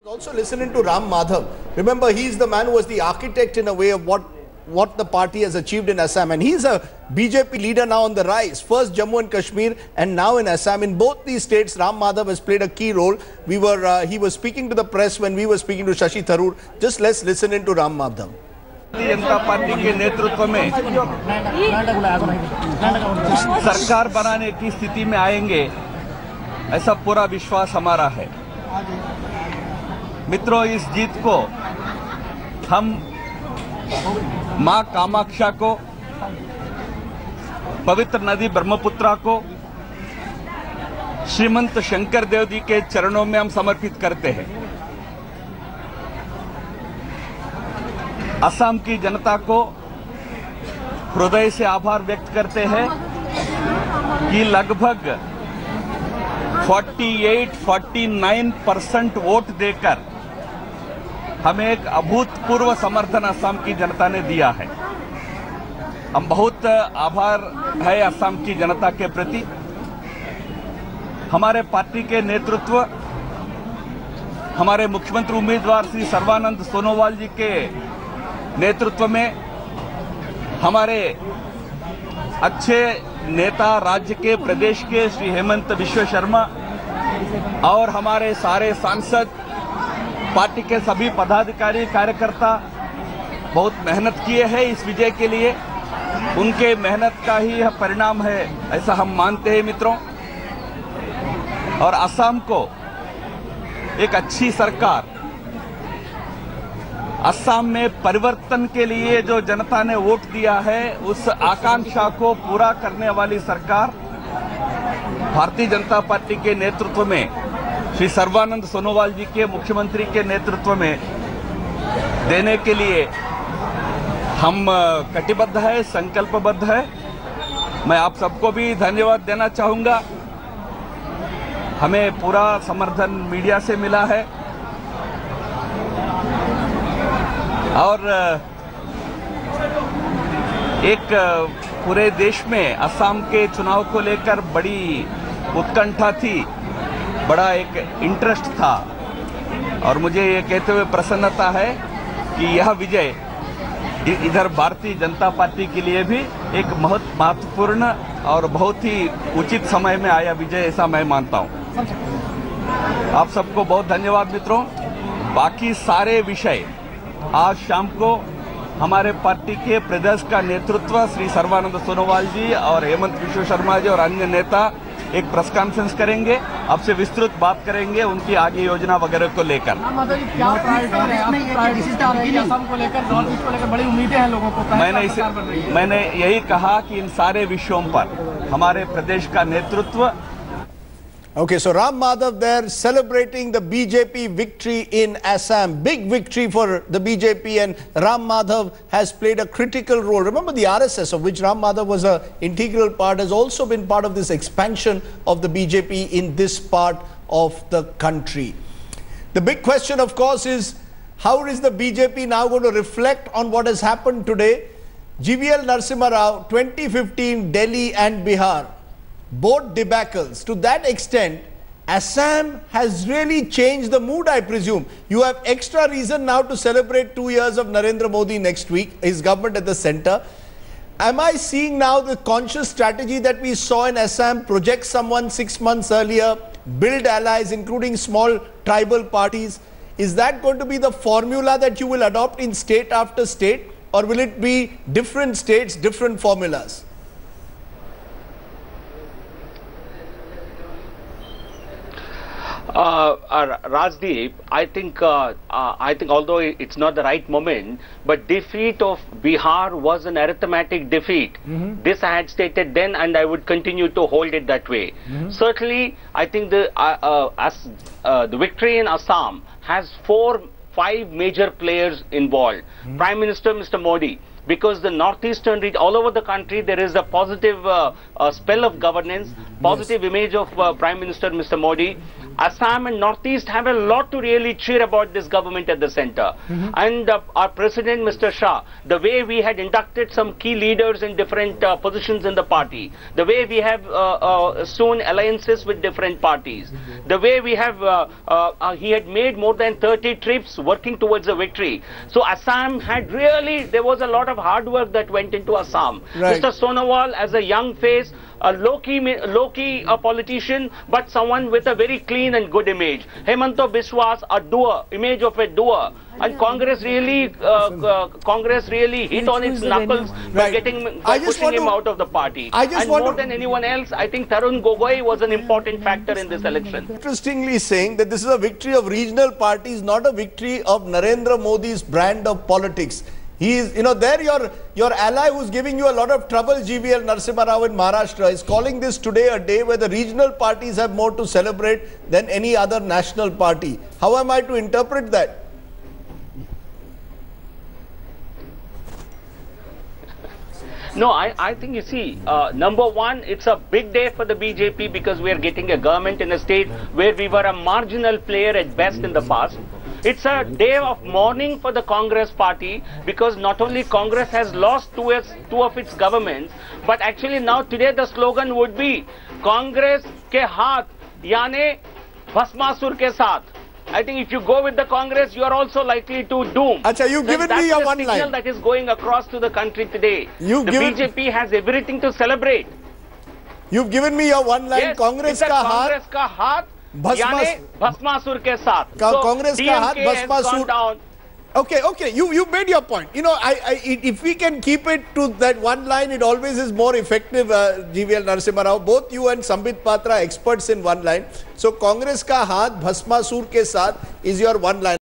Also listening to Ram Madhav. Remember, he's the man who was the architect in a way of what the party has achieved in Assam, and he's a BJP leader now on the rise. First Jammu and Kashmir, and now in Assam. In both these states, Ram Madhav has played a key role. He was speaking to the press when we were speaking to Shashi Tharoor. Just let's listen into Ram Madhav. Bharatiya Janata party के नेतृत्व में सरकार बनाने की स्थिति में आएंगे, ऐसा पूरा विश्वास हमारा है। मित्रों, इस जीत को हम मां कामाक्षा को, पवित्र नदी ब्रह्मपुत्रा को, श्रीमंत शंकर देव जी के चरणों में हम समर्पित करते हैं। असम की जनता को हृदय से आभार व्यक्त करते हैं कि लगभग 48-49% वोट देकर हमें एक अभूतपूर्व समर्थन असम की जनता ने दिया है। हम बहुत आभार है असम की जनता के प्रति। हमारे पार्टी के नेतृत्व, हमारे मुख्यमंत्री उम्मीदवार श्री सर्बानंद सोनोवाल जी के नेतृत्व में, हमारे अच्छे नेता राज्य के, प्रदेश के श्री हेमंत बिश्व शर्मा और हमारे सारे सांसद, पार्टी के सभी पदाधिकारी कार्यकर्ता बहुत मेहनत किए हैं इस विजय के लिए। उनके मेहनत का ही यह परिणाम है, ऐसा हम मानते हैं मित्रों। और असम को एक अच्छी सरकार, असम में परिवर्तन के लिए जो जनता ने वोट दिया है, उस आकांक्षा को पूरा करने वाली सरकार भारतीय जनता पार्टी के नेतृत्व में, श्री सर्बानंद सोनोवाल जी के मुख्यमंत्री के नेतृत्व में देने के लिए हम कटिबद्ध है, संकल्पबद्ध है। मैं आप सबको भी धन्यवाद देना चाहूंगा। हमें पूरा समर्थन मीडिया से मिला है और एक पूरे देश में असम के चुनाव को लेकर बड़ी उत्कंठा थी, बड़ा एक इंटरेस्ट था। और मुझे ये कहते हुए प्रसन्नता है कि यह विजय इधर भारतीय जनता पार्टी के लिए भी एक महत्वपूर्ण और बहुत ही उचित समय में आया विजय, ऐसा मैं मानता हूँ। आप सबको बहुत धन्यवाद मित्रों। बाकी सारे विषय आज शाम को हमारे पार्टी के प्रदेश का नेतृत्व श्री सर्बानंद सोनोवाल जी और हेमंत बिश्व शर्मा जी और अन्य नेता एक प्रेस कॉन्फ्रेंस करेंगे, आपसे विस्तृत बात करेंगे उनकी आगे योजना वगैरह को लेकर। बड़ी उम्मीदें हैं लोगों को। मैंने यही कहा कि इन सारे विषयों पर हमारे प्रदेश का नेतृत्व। Okay, so Ram Madhav there celebrating the BJP victory in Assam. Big victory for the BJP, and Ram Madhav has played a critical role. Remember, the RSS, of which Ram Madhav was an integral part, has also been part of this expansion of the BJP in this part of the country. The big question, of course, is how is the BJP now going to reflect on what has happened today? GVL Narasimha Rao, 2015, Delhi and Bihar, both debacles. To that extent, Assam has really changed the mood, I presume. You have extra reason now to celebrate 2 years of Narendra Modi next week, his government at the center. Am I seeing now the conscious strategy that we saw in Assam, project someone 6 months earlier, build allies, including small tribal parties? Is that going to be the formula that you will adopt in state after state, or will it be different states, different formulas? Rajdeep, I think although it's not the right moment, but defeat of Bihar was an arithmetic defeat. This I had stated then, and I would continue to hold it that way. Certainly, I think the victory in Assam has 4-5 major players involved. Prime Minister Mr. Modi, because the northeastern region, all over the country, there is a positive spell of governance, positive image of Prime Minister Mr. Modi. Assam and Northeast have a lot to really cheer about this government at the center. And our President, Mr. Shah, the way we had inducted some key leaders in different positions in the party, the way we have soon alliances with different parties, the way we have, he had made more than 30 trips working towards a victory. So Assam had really, there was a lot of hard work that went into Assam. Right. Mr. Sonowal, as a young face, a low-key politician, but someone with a very clean and good image. Hemanta Biswas, a doer, image of a doer. And Congress really hit on its knuckles by pushing him out of the party. And more than anyone else, I think Tarun Gogoi was an important factor in this election. Interestingly saying that this is a victory of regional parties, not a victory of Narendra Modi's brand of politics. He is, there your ally who's giving you a lot of trouble, GVL Narasimha Rao in Maharashtra, is calling this today a day where the regional parties have more to celebrate than any other national party. How am I to interpret that? No, I think, you see, number one, it's a big day for the BJP because we are getting a government in a state where we were a marginal player at best in the past. It's a day of mourning for the Congress party because not only Congress has lost two of its governments, but actually now today the slogan would be Congress ke haath, yaane Bhasmasur ke saath. I think if you go with the Congress, you are also likely to doom. Acha, you've given me your one line. That's the signal that is going across to the country today. The BJP has everything to celebrate. You've given me your one line. Yes, Congress ka haath, Bhasmasur ke saath. So Congress ka haath, Bhasmasur. Okay, you made your point. If we can keep it to that one line, it always is more effective, GVL Narasimha Rao. Both you and Sambit Patra experts in one line. So Congress ka haath, Bhasmasur ke saath is your one line.